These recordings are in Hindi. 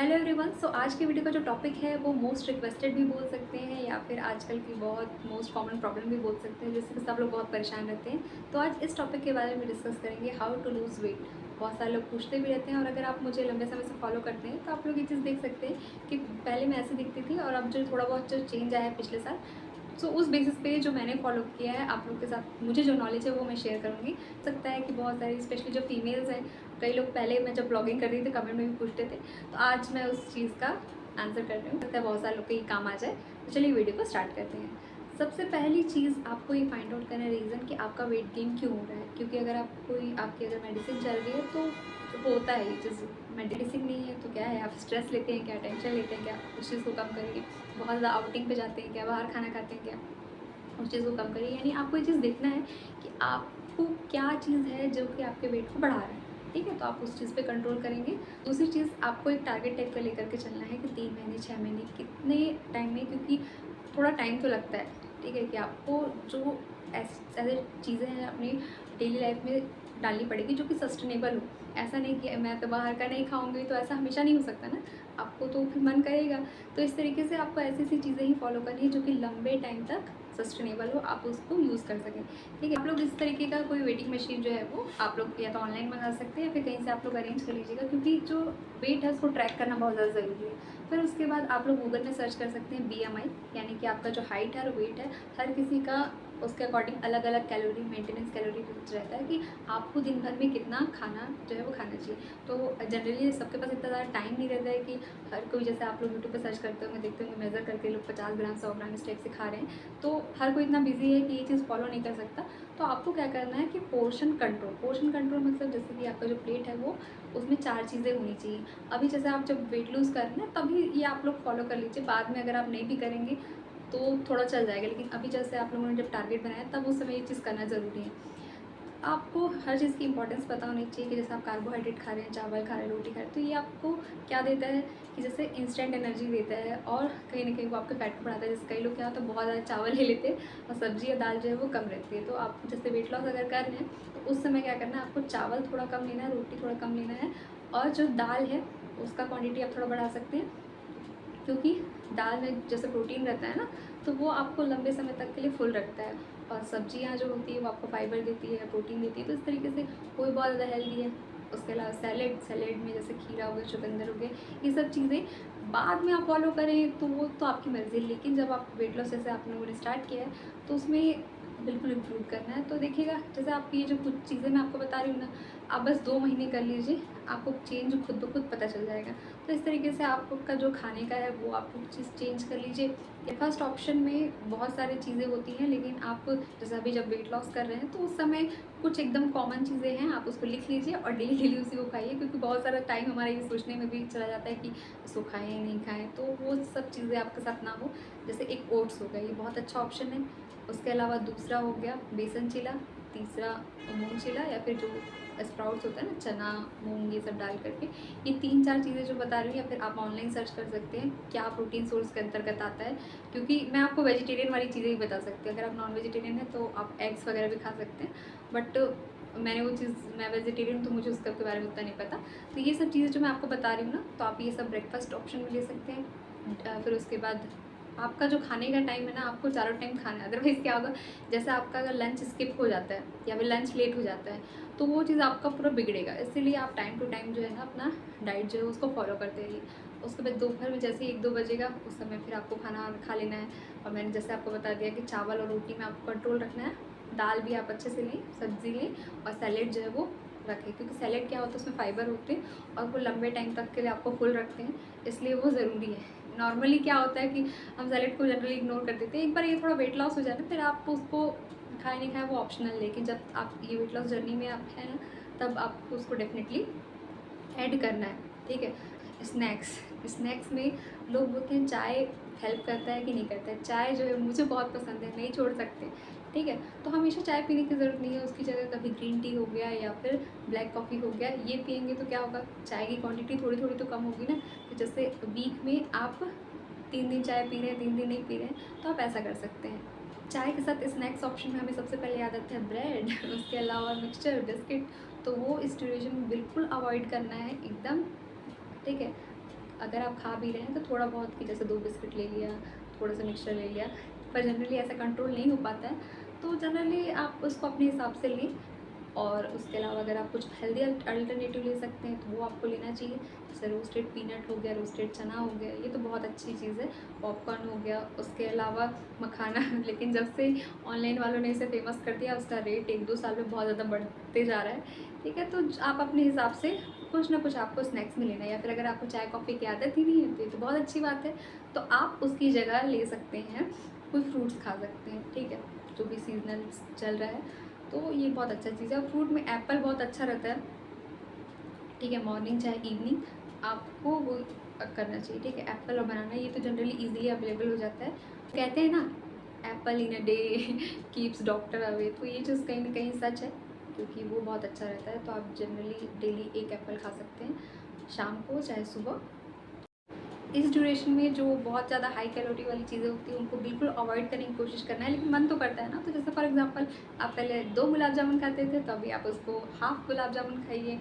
Hello everyone. सो आज की वीडियो का जो टॉपिक है वो मोस्ट रिक्वेस्टेड भी बोल सकते हैं या फिर आजकल की बहुत मोस्ट कॉमन प्रॉब्लम भी बोल सकते हैं, जिससे सब लोग बहुत परेशान रहते हैं। तो आज इस टॉपिक के बारे में डिस्कस करेंगे, हाउ टू लूज़ वेट। बहुत सारे लोग पूछते भी रहते हैं और अगर आप मुझे लंबे समय से फॉलो करते हैं तो आप लोग ये चीज़ देख सकते हैं कि पहले मैं ऐसे दिखती थी और अब जो थोड़ा बहुत जो चेंज आया है पिछले साल, सो उस बेसिस पे जो मैंने फॉलो किया है आप लोग के साथ, मुझे जो नॉलेज है वो मैं शेयर करूँगी। हो सकता है कि बहुत सारी स्पेशली जो फीमेल्स हैं, कई लोग पहले मैं जब ब्लॉगिंग कर रही थी कमेंट में भी पूछते थे, तो आज मैं उस चीज़ का आंसर कर रही हूँ। लगता है बहुत सारे लोग को ये काम आ जाए। तो चलिए वीडियो को स्टार्ट करते हैं। सबसे पहली चीज़ आपको ये फाइंड आउट करना है रीज़न कि आपका वेट गेन क्यों हो रहा है। क्योंकि अगर आप कोई आपकी अगर मेडिसिन चल रही है तो होता है ये चीज़। मेडिसिन नहीं है तो क्या है, आप स्ट्रेस लेते हैं क्या, टेंशन लेते हैं क्या, उस चीज़ को कम करिए। बहुत ज़्यादा आउटिंग पे जाते हैं क्या, बाहर खाना खाते हैं क्या, उस चीज़ को कम करिए। यानी आपको ये चीज़ देखना है कि आपको क्या चीज़ है जो कि आपके वेट को बढ़ा रहा है। ठीक है, तो आप उस चीज़ पे कंट्रोल करेंगे। दूसरी चीज़, आपको एक टारगेट टाइप का लेकर के चलना है कि 3 महीने 6 महीने कितने टाइम में, क्योंकि थोड़ा टाइम तो लगता है। ठीक है, कि आपको जो ऐसे चीज़ें हैं अपनी डेली लाइफ में डालनी पड़ेगी जो कि सस्टेनेबल हो। ऐसा नहीं कि मैं तो बाहर का नहीं खाऊंगी, तो ऐसा हमेशा नहीं हो सकता ना, आपको तो फिर मन करेगा। तो इस तरीके से आपको ऐसी ऐसी चीज़ें ही फॉलो करनी है जो कि लंबे टाइम तक सस्टेनेबल हो, आप उसको यूज़ कर सकें। ठीक है, आप लोग इस तरीके का कोई वेटिंग मशीन जो है वो आप लोग या तो ऑनलाइन मंगा सकते हैं या फिर कहीं से आप लोग अरेंज कर लीजिएगा, क्योंकि जो वेट है उसको ट्रैक करना बहुत ज़्यादा ज़रूरी है। फिर उसके बाद आप लोग गूगल में सर्च कर सकते हैं BMI, यानी कि आपका जो हाइट है और वेट है, हर किसी का उसके अकॉर्डिंग अलग अलग कैलोरी, मेंटेनेंस कैलोरी रहता है कि आपको दिन भर में कितना खाना जो है वो खाना चाहिए। तो जनरली सबके पास इतना ज़्यादा टाइम नहीं रहता है कि हर कोई, जैसे आप लोग यूट्यूब पे सर्च करते होंगे, देखते होंगे मेज़र करके लोग 50 ग्राम 100 ग्राम इस टाइप से खा रहे हैं। तो हर कोई इतना बिजी है कि ये चीज़ फॉलो नहीं कर सकता। तो आपको क्या करना है कि पोर्शन कंट्रोल मतलब जैसे कि आपका जो प्लेट है वो, उसमें 4 चीज़ें होनी चाहिए। अभी जैसे आप जब वेट लूज़ कर रहे हैं तभी ये आप लोग फॉलो कर लीजिए, बाद में अगर आप नहीं भी करेंगे तो थोड़ा चल जाएगा, लेकिन अभी जैसे आप लोगों ने जब टारगेट बनाया तब उस समय ये चीज़ करना ज़रूरी है। आपको हर चीज़ की इंपॉर्टेंस पता होनी चाहिए कि जैसे आप कार्बोहाइड्रेट खा रहे हैं, चावल खा रहे हैं, रोटी खा रहे हैं, तो ये आपको क्या देता है कि जैसे इंस्टेंट एनर्जी देता है और कहीं न कहीं वो आपके फैट को बढ़ाता है। जैसे कई लोग क्या होता है बहुत ज़्यादा चावल ले लेते हैं और सब्ज़ी या दाल जो है वो कम रहती है। तो आप जैसे वेट लॉस अगर कर रहे हैं तो उस समय क्या करना है, आपको चावल थोड़ा कम लेना है, रोटी थोड़ा कम लेना है और जो दाल है उसका क्वांटिटी आप थोड़ा बढ़ा सकते हैं, क्योंकि दाल में जैसे प्रोटीन रहता है ना, तो वो आपको लंबे समय तक के लिए फुल रखता है। और सब्जियां जो होती है वो आपको फाइबर देती है, प्रोटीन देती है, तो इस तरीके से वो भी बहुत ज़्यादा हेल्दी है। उसके अलावा सैलेड में जैसे खीरा हो गया, चुकंदर हो गए, ये सब चीज़ें बाद में आप फॉलो करें तो वो तो आपकी मर्ज़ी है, लेकिन जब आप वेट लॉस जैसे आप लोगों ने स्टार्ट किया है तो उसमें बिल्कुल इम्प्रूव करना है। तो देखिएगा, जैसे आप ये जो कुछ चीज़ें मैं आपको बता रही हूँ ना, आप बस 2 महीने कर लीजिए, आपको चेंज खुद ब खुद पता चल जाएगा। तो इस तरीके से आपका जो खाने का है वो आप चीज़ चेंज कर लीजिए। फर्स्ट ऑप्शन में बहुत सारी चीज़ें होती हैं, लेकिन आप जैसे अभी जब वेट लॉस कर रहे हैं तो उस समय कुछ एकदम कॉमन चीज़ें हैं, आप उसको लिख लीजिए और डेली डेली उसी को खाइए, क्योंकि बहुत सारा टाइम हमारा ये सोचने में भी चला जाता है कि इसको खाएँ नहीं खाएँ, तो वो सब चीज़ें आपके साथ ना हो। जैसे एक ओट्स हो गया, ये बहुत अच्छा ऑप्शन है। उसके अलावा दूसरा हो गया बेसन चिला, तीसरा मूँग चिला या फिर जो स्प्राउट्स होता है ना, चना मूँग ये सब डाल करके, ये 3-4 चीज़ें जो बता रही हूँ, या फिर आप ऑनलाइन सर्च कर सकते हैं क्या प्रोटीन सोर्स के अंतर्गत आता है। क्योंकि मैं आपको वेजिटेरियन वाली चीज़ें ही बता सकती हूँ, अगर आप नॉन वेजिटेरियन हैं तो आप एग्स वगैरह भी खा सकते हैं, बट मैंने वो चीज़, मैं वेजिटेरियन हूँ तो मुझे उसके बारे में उतना नहीं पता। तो ये सब चीज़ें जो मैं आपको बता रही हूँ ना, तो आप ये सब ब्रेकफास्ट ऑप्शन में ले सकते हैं। फिर उसके बाद आपका जो खाने का टाइम है ना, आपको चारों टाइम खाना है, अदरवाइज़ क्या होगा, जैसे आपका अगर लंच स्किप हो जाता है या फिर लंच लेट हो जाता है तो वो चीज़ आपका पूरा बिगड़ेगा। इसीलिए आप टाइम टू टाइम जो है ना अपना डाइट जो है उसको फॉलो करते रहिए। उसके बाद दोपहर में जैसे ही 1-2 बजेगा उस समय फिर आपको खाना खा लेना है। और मैंने जैसे आपको बता दिया कि चावल और रोटी में आपको कंट्रोल रखना है, दाल भी आप अच्छे से लें, सब्ज़ी लें और सैलेड जो है वो रखें, क्योंकि सैलेड क्या होता है उसमें फाइबर होते हैं और वो लंबे टाइम तक के लिए आपको फुल रखते हैं, इसलिए वो ज़रूरी है। नॉर्मली क्या होता है कि हम सैलेड को जनरली इग्नोर कर देते हैं। एक बार ये थोड़ा वेट लॉस हो जाए ना, फिर आप उसको खाए नहीं खाए वो ऑप्शनल, लेकिन जब आप ये वेट लॉस जर्नी में आप हैं ना, तब आपको उसको डेफिनेटली ऐड करना है। ठीक है, स्नैक्स स्नैक्स में लोग बोलते हैं चाय हेल्प करता है कि नहीं करता है। चाय जो है मुझे बहुत पसंद है, नहीं छोड़ सकते। ठीक है, तो हमेशा चाय पीने की ज़रूरत नहीं है, उसकी जगह कभी ग्रीन टी हो गया या फिर ब्लैक कॉफ़ी हो गया, ये पियेंगे तो क्या होगा, चाय की क्वांटिटी थोड़ी थोड़ी तो कम होगी ना। तो जैसे वीक में आप 3 दिन चाय पी रहे हैं, 3 दिन नहीं पी रहे हैं, तो आप ऐसा कर सकते हैं। चाय के साथ स्नैक्स ऑप्शन में हमें सबसे पहले याद आता है ब्रेड उसके अलावा मिक्सचर, बिस्किट, तो वो इस ड्यूरेशन में बिल्कुल अवॉइड करना है एकदम। ठीक है, अगर आप खा भी रहे हैं तो थोड़ा बहुत कि जैसे 2 बिस्किट ले लिया, थोड़ा सा मिक्सचर ले लिया, पर जनरली ऐसा कंट्रोल नहीं हो पाता है। तो जनरली आप उसको अपने हिसाब से लें। और उसके अलावा अगर आप कुछ हेल्दी अल्टरनेटिव ले सकते हैं तो वो आपको लेना चाहिए। जैसे रोस्टेड पीनट हो गया, रोस्टेड चना हो गया, ये तो बहुत अच्छी चीज़ है। पॉपकॉर्न हो गया, उसके अलावा मखाना लेकिन जब से ऑनलाइन वालों ने इसे फेमस कर दिया, उसका रेट 1-2 साल में बहुत ज़्यादा बढ़ते जा रहा है। ठीक है, तो आप अपने हिसाब से कुछ ना कुछ आपको स्नैक्स में लेना है। या फिर अगर आपको चाय कॉफ़ी की आदत ही नहीं है तो ये तो बहुत अच्छी बात है। तो आप उसकी जगह ले सकते हैं, कोई फ्रूट्स खा सकते हैं। ठीक है, जो भी सीजनल चल रहा है, तो ये बहुत अच्छा चीज़ है। और फ्रूट में एप्पल बहुत अच्छा रहता है। ठीक है, मॉर्निंग चाहे इवनिंग आपको वो करना चाहिए। ठीक है, एप्पल और बनाना ये तो जनरली इजीली अवेलेबल हो जाता है। कहते हैं ना, apple in a day keeps doctor away, तो ये चीज़ कहीं ना कहीं सच है, क्योंकि वो बहुत अच्छा रहता है। तो आप जनरली डेली 1 एप्पल खा सकते हैं, शाम को चाहे सुबह। इस ड्यूरेशन में जो बहुत ज़्यादा हाई कैलोरी वाली चीज़ें होती हैं उनको बिल्कुल अवॉइड करने की कोशिश करना है, लेकिन मन तो करता है ना। तो जैसे फॉर एग्जांपल, आप पहले 2 गुलाब जामुन खाते थे, तो अभी आप उसको हाफ़ गुलाब जामुन खाइए।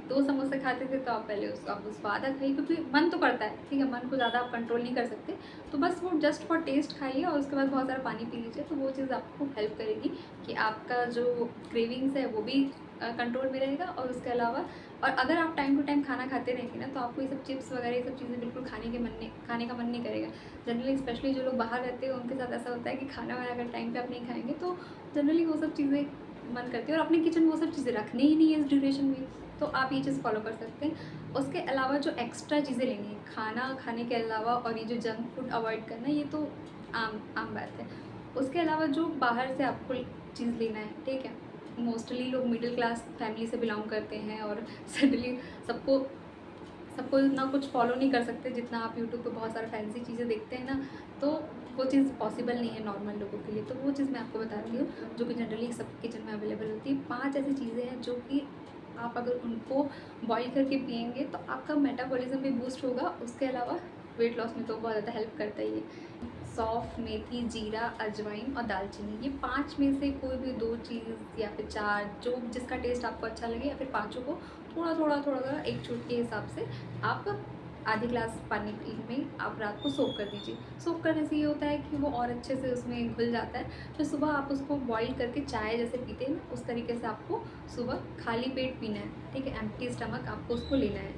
2 समोसे खाते थे, तो आप पहले उसको आप उसको आधा खाइए, क्योंकि मन तो करता है। ठीक है, मन को ज़्यादा आप कंट्रोल नहीं कर सकते, तो बस वो जस्ट फॉर टेस्ट खाइए और उसके बाद बहुत सारा पानी पी लीजिए। तो वो चीज़ आपको हेल्प करेगी कि आपका जो क्रेविंग्स है वो भी कंट्रोल में रहेगा। और उसके अलावा, और अगर आप टाइम टू टाइम खाना खाते रहेंगे ना, तो आपको ये सब चिप्स वगैरह ये सब चीज़ें बिल्कुल खाने का मन नहीं करेगा। जनरली स्पेशली जो लोग बाहर रहते हैं उनके साथ ऐसा होता है कि खाना वाना अगर टाइम पे आप नहीं खाएँगे तो जनरली वो सब चीज़ें मन करती है। और अपने किचन में वो सब चीज़ें रखनी ही नहीं है इस ड्यूरेशन में, तो आप ये चीज़ फॉलो कर सकते हैं। उसके अलावा जो एक्स्ट्रा चीज़ें लेनी है खाना खाने के अलावा, और ये जो जंक फूड अवॉइड करना, ये तो आम बात है। उसके अलावा जो बाहर से आपको चीज़ लेना है, ठीक है, मोस्टली लोग मिडिल क्लास फैमिली से बिलोंग करते हैं, और सडनली सबको सबको इतना कुछ फॉलो नहीं कर सकते जितना आप यूट्यूब पे बहुत सारे फैंसी चीज़ें देखते हैं ना, तो वो चीज़ पॉसिबल नहीं है नॉर्मल लोगों के लिए। तो वो चीज़ मैं आपको बता रही हूँ, जो कि जनरली सब किचन में अवेलेबल होती है। 5 ऐसी चीज़ें हैं जो कि आप अगर उनको बॉईल करके पिएंगे तो आपका मेटाबॉलिज्म भी बूस्ट होगा। उसके अलावा वेट लॉस में तो बहुत ज़्यादा हेल्प करता ही है। सौंफ, मेथी, जीरा, अजवाइन और दालचीनी, ये 5 में से कोई भी 2 चीज़ या फिर 4, जो जिसका टेस्ट आपको अच्छा लगे, या फिर पाँचों को थोड़ा एक चुटकी के हिसाब से आप आधी ग्लास पानी में आप रात को सोक कर दीजिए। सोक करने से ये होता है कि वो और अच्छे से उसमें घुल जाता है। फिर सुबह आप उसको बॉईल करके चाय जैसे पीते हैं ना, उस तरीके से आपको सुबह खाली पेट पीना है। ठीक है, एम्प्टी स्टमक आपको उसको लेना है।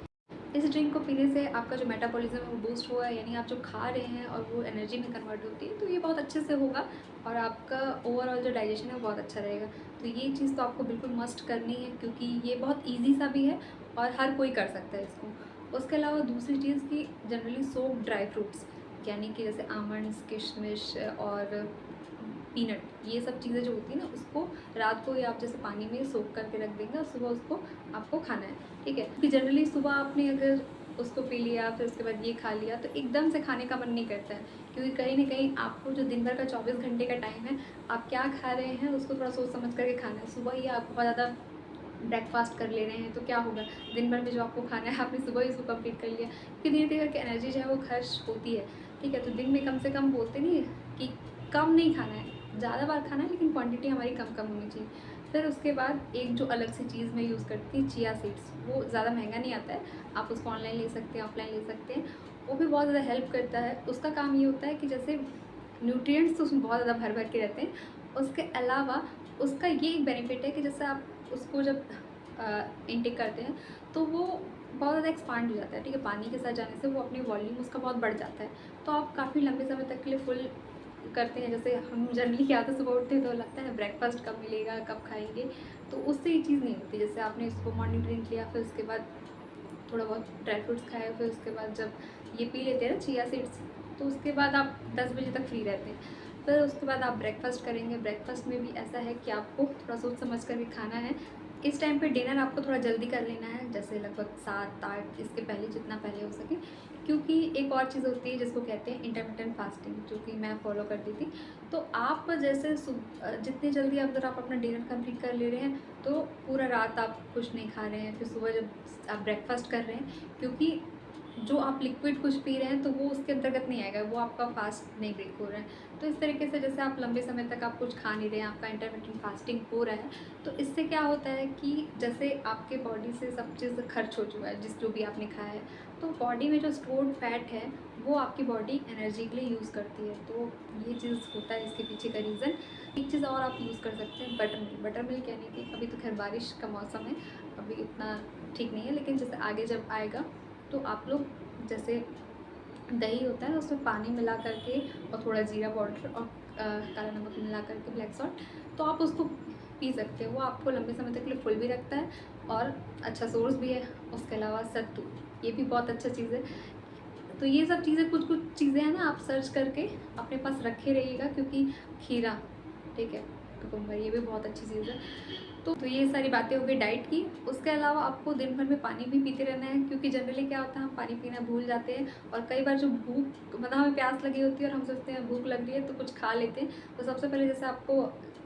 इस ड्रिंक को पीने से आपका जो मेटाबॉलिज्म है वो बूस्ट हुआ है, यानी आप जो खा रहे हैं और वो एनर्जी में कन्वर्ट होती है, तो ये बहुत अच्छे से होगा। और आपका ओवरऑल जो डाइजेशन है वो बहुत अच्छा रहेगा। तो ये चीज़ तो आपको बिल्कुल मस्ट करनी है, क्योंकि ये बहुत ईजी सा भी है और हर कोई कर सकता है इसको। उसके अलावा दूसरी चीज़ की जनरली सोक्ड ड्राई फ्रूट्स, यानी कि जैसे आमंड्स, किशमिश और पीनट, ये सब चीज़ें जो होती है ना, उसको रात को या आप जैसे पानी में सोक करके रख देंगे और सुबह उसको आपको खाना है। ठीक है, क्योंकि जनरली सुबह आपने अगर उसको पी लिया फिर उसके बाद ये खा लिया तो एकदम से खाने का मन नहीं करता है, क्योंकि कहीं ना कहीं आपको जो दिन भर का 24 घंटे का टाइम है, आप क्या खा रहे हैं उसको थोड़ा सोच समझ करके खाना है। सुबह ही आप बहुत ज़्यादा ब्रेकफास्ट कर ले रहे हैं तो क्या होगा, दिन भर में जो आपको खाना है आपने सुबह ही उसको कंप्लीट कर लिया, क्योंकि धीरे धीरे करके एनर्जी जो है वो खर्च होती है। ठीक है, तो दिन में कम से कम, बोलते नहीं है कि कम नहीं खाना है, ज़्यादा बार खाना है, लेकिन क्वांटिटी हमारी कम कम होनी चाहिए। फिर उसके बाद एक जो अलग से चीज़ मैं यूज़ करती हूँ, चिया सीड्स, वो ज़्यादा महंगा नहीं आता है, आप उसको ऑनलाइन ले सकते हैं, ऑफलाइन ले सकते हैं। वो भी बहुत ज़्यादा हेल्प करता है। उसका काम ये होता है कि जैसे न्यूट्रिएंट्स तो उसमें बहुत ज़्यादा भर भर के रहते हैं। उसके अलावा उसका ये एक बेनिफिट है कि जैसे आप उसको जब इनटेक करते हैं तो वो बहुत ज़्यादा एक्सपांड हो जाता है। ठीक है, पानी के साथ जाने से वो अपनी वॉल्यूम उसका बहुत बढ़ जाता है, तो आप काफ़ी लंबे समय तक के लिए फुल करते हैं। जैसे हम जनरली क्या होता है, सुबह उठते हैं तो लगता है ब्रेकफास्ट कब मिलेगा, कब खाएंगे, तो उससे ये चीज़ नहीं होती। जैसे आपने इसको मॉर्निंग ड्रिंक लिया, फिर उसके बाद थोड़ा बहुत ड्राई फ्रूट्स खाए, फिर उसके बाद जब ये पी लेते हैं ना चिया सीड्स, तो उसके बाद आप 10 बजे तक फ्री रहते हैं। फिर उसके बाद आप ब्रेकफास्ट करेंगे। ब्रेकफास्ट में भी ऐसा है कि आपको थोड़ा सोच समझ कर के खाना है। इस टाइम पे डिनर आपको थोड़ा जल्दी कर लेना है, जैसे लगभग 7-8 इसके पहले, जितना पहले हो सके, क्योंकि एक और चीज़ होती है जिसको कहते हैं इंटरमिटेंट फास्टिंग, जो कि मैं फॉलो करती थी। तो आप जैसे जितनी जल्दी अगर आप अपना डिनर कंप्लीट कर ले रहे हैं तो पूरा रात आप कुछ नहीं खा रहे हैं, फिर सुबह जब आप ब्रेकफास्ट कर रहे हैं, क्योंकि जो आप लिक्विड कुछ पी रहे हैं तो वो उसके अंतर्गत नहीं आएगा, वो आपका फास्ट नहीं ब्रेक हो रहा है। तो इस तरीके से जैसे आप लंबे समय तक आप कुछ खा नहीं रहे हैं, आपका इंटरमिटेंट फास्टिंग हो रहा है, तो इससे क्या होता है कि जैसे आपके बॉडी से सब चीज़ खर्च हो चुका है, जिस जो भी आपने खाया है, तो बॉडी में जो स्टोर्ड फैट है वो आपकी बॉडी एनर्जी के लिए यूज़ करती है। तो ये चीज़ होता है इसके पीछे का रीज़न। एक चीज़ और आप यूज़ कर सकते हैं, बटर मिल्क। बटर मिल्क यानी कि अभी तो खैर बारिश का मौसम है, अभी इतना ठीक नहीं है, लेकिन जैसे आगे जब आएगा तो आप लोग जैसे दही होता है उसमें पानी मिला करके और थोड़ा जीरा पाउडर और काला नमक मिला करके, ब्लैक सॉल्ट, तो आप उसको पी सकते हो। वो आपको लंबे समय तक के लिए फुल भी रखता है और अच्छा सोर्स भी है। उसके अलावा सत्तू, ये भी बहुत अच्छा चीज़ है। तो ये सब चीज़ें, कुछ कुछ चीज़ें हैं ना, आप सर्च करके अपने पास रखे रहिएगा, क्योंकि खीरा, ठीक है, कुकुम्बर, ये भी बहुत अच्छी चीज़ है। तो ये सारी बातें हो गई डाइट की। उसके अलावा आपको दिन भर में पानी भी पीते रहना है, क्योंकि जनरली क्या होता है, हम पानी पीना भूल जाते हैं और कई बार जो भूख, मतलब हमें प्यास लगी होती है और हम सोचते हैं भूख लग रही है तो कुछ खा लेते हैं। तो सबसे पहले जैसे आपको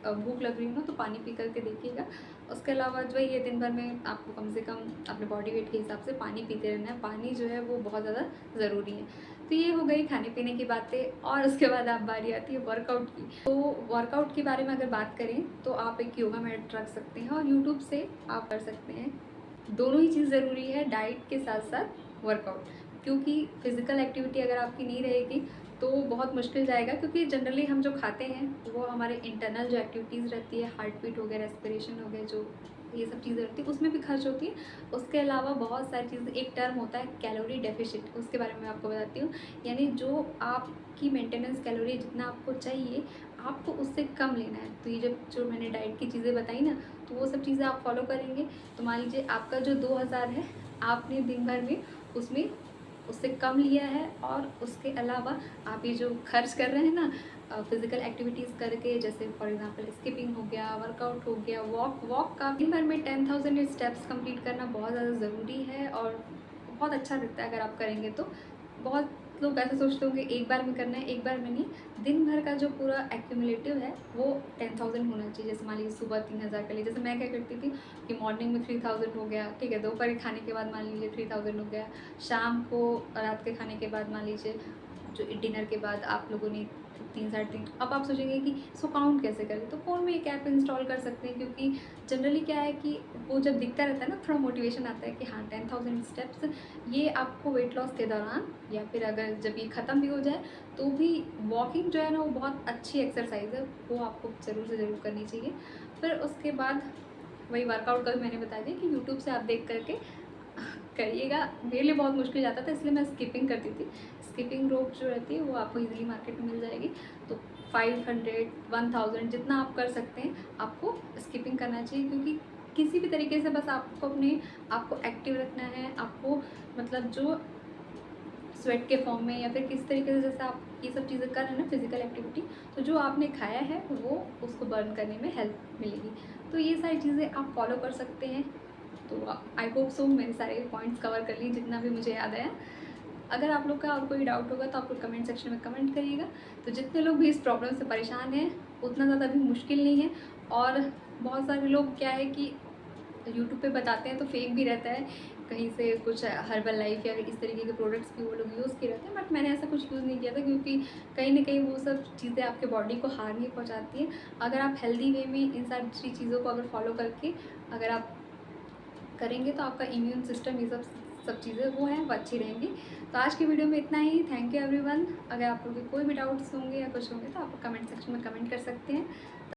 भूख लग रही हो ना तो पानी पी करके देखिएगा। उसके अलावा जो है, ये दिन भर में आपको कम से कम अपने बॉडी वेट के हिसाब से पानी पीते रहना है। पानी जो है वो बहुत ज़्यादा ज़रूरी है। तो ये हो गई खाने पीने की बातें। और उसके बाद आप बारी आती है वर्कआउट की। तो वर्कआउट के बारे में अगर बात करें तो आप एक योगा मैट रख सकते हैं और यूट्यूब से आप कर सकते हैं। दोनों ही चीज़ ज़रूरी है, डाइट के साथ साथ वर्कआउट, क्योंकि फिज़िकल एक्टिविटी अगर आपकी नहीं रहेगी तो बहुत मुश्किल जाएगा। क्योंकि जनरली हम जो खाते हैं वो हमारे इंटरनल जो एक्टिविटीज़ रहती है, हार्ट बीट हो गया, रेस्पिरेशन हो गया, जो ये सब चीज़ें रहती है उसमें भी खर्च होती है। उसके अलावा बहुत सारी चीज़ें, एक टर्म होता है कैलोरी डेफिसिट, उसके बारे में मैं आपको बताती हूँ। यानी जो आपकी मेंटेनेंस कैलोरी जितना आपको चाहिए, आपको उससे कम लेना है। तो ये जो मैंने डाइट की चीज़ें बताई ना, तो वो सब चीज़ें आप फॉलो करेंगे तो मान लीजिए आपका जो 2000 है, आपने दिन भर में उसमें उससे कम लिया है। और उसके अलावा आप ये जो खर्च कर रहे हैं ना फिज़िकल एक्टिविटीज़ करके, जैसे फॉर एग्जांपल स्किपिंग हो गया, वर्कआउट हो गया, वॉक का दिन भर में 10,000 स्टेप्स कंप्लीट करना बहुत ज़्यादा ज़रूरी है और बहुत अच्छा लगता है अगर आप करेंगे तो। बहुत लोग ऐसे सोचते होंगे एक बार में करना है, एक बार में नहीं, दिन भर का जो पूरा एक्यूमुलेटिव है वो 10,000 होना चाहिए। जैसे मान लीजिए सुबह 3,000 कर लीजिए, जैसे मैं क्या करती थी कि मॉर्निंग में 3,000 हो गया, ठीक है, दोपहर खाने के बाद मान लीजिए 3,000 हो गया, शाम को रात के खाने के बाद मान लीजिए जो डिनर के बाद आप लोगों ने 3 साढ़े 3। अब आप सोचेंगे कि इसको काउंट कैसे करें, तो फ़ोन में एक ऐप इंस्टॉल कर सकते हैं। क्योंकि जनरली क्या है कि वो जब दिखता रहता है ना, थोड़ा मोटिवेशन आता है कि हाँ 10,000 स्टेप्स, ये आपको वेट लॉस के दौरान या फिर अगर जब ये ख़त्म भी हो जाए तो भी, वॉकिंग जो है ना वो बहुत अच्छी एक्सरसाइज है, वो आपको ज़रूर से ज़रूर करनी चाहिए। फिर उसके बाद वही वर्कआउट का भी मैंने बता दिया कि यूट्यूब से आप देख करके करिएगा। मेरे लिए बहुत मुश्किल जाता था, इसलिए मैं स्किपिंग करती थी। स्किपिंग रोप जो रहती है वो आपको इजीली मार्केट में मिल जाएगी। तो 500, 1000 जितना आप कर सकते हैं आपको स्किपिंग करना चाहिए। क्योंकि किसी भी तरीके से बस आपको अपने आप को एक्टिव रखना है। आपको मतलब जो स्वेट के फॉर्म में या फिर किस तरीके से, जैसे आप ये सब चीज़ें कर रहे हैं ना फिज़िकल एक्टिविटी, तो जो आपने खाया है वो उसको बर्न करने में हेल्प मिलेगी। तो ये सारी चीज़ें आप फॉलो कर सकते हैं। तो आई होप सो मैंने सारे पॉइंट्स कवर कर लिए जितना भी मुझे याद आया। अगर आप लोग का और कोई डाउट होगा तो आप लोग कमेंट सेक्शन में कमेंट करिएगा। तो जितने लोग भी इस प्रॉब्लम से परेशान हैं, उतना ज़्यादा भी मुश्किल नहीं है। और बहुत सारे लोग क्या है कि यूट्यूब पे बताते हैं तो फेक भी रहता है, कहीं से कुछ हर्बल लाइफ या इस तरीके के प्रोडक्ट्स भी वो लोग यूज़ किए रहते हैं। बट मैंने ऐसा कुछ यूज़ नहीं किया था, क्योंकि कहीं ना कहीं वो सब चीज़ें आपके बॉडी को हार्म ही पहुँचाती हैं। अगर आप हेल्दी वे में इन सारी चीज़ों को अगर फॉलो करके अगर आप करेंगे तो आपका इम्यून सिस्टम, ये सब चीज़ें वो हैं वो अच्छी रहेंगी। तो आज की वीडियो में इतना ही। Thank you everyone. अगर आप लोगों के कोई भी डाउट्स होंगे या कुछ होंगे तो आप कमेंट सेक्शन में कमेंट कर सकते हैं।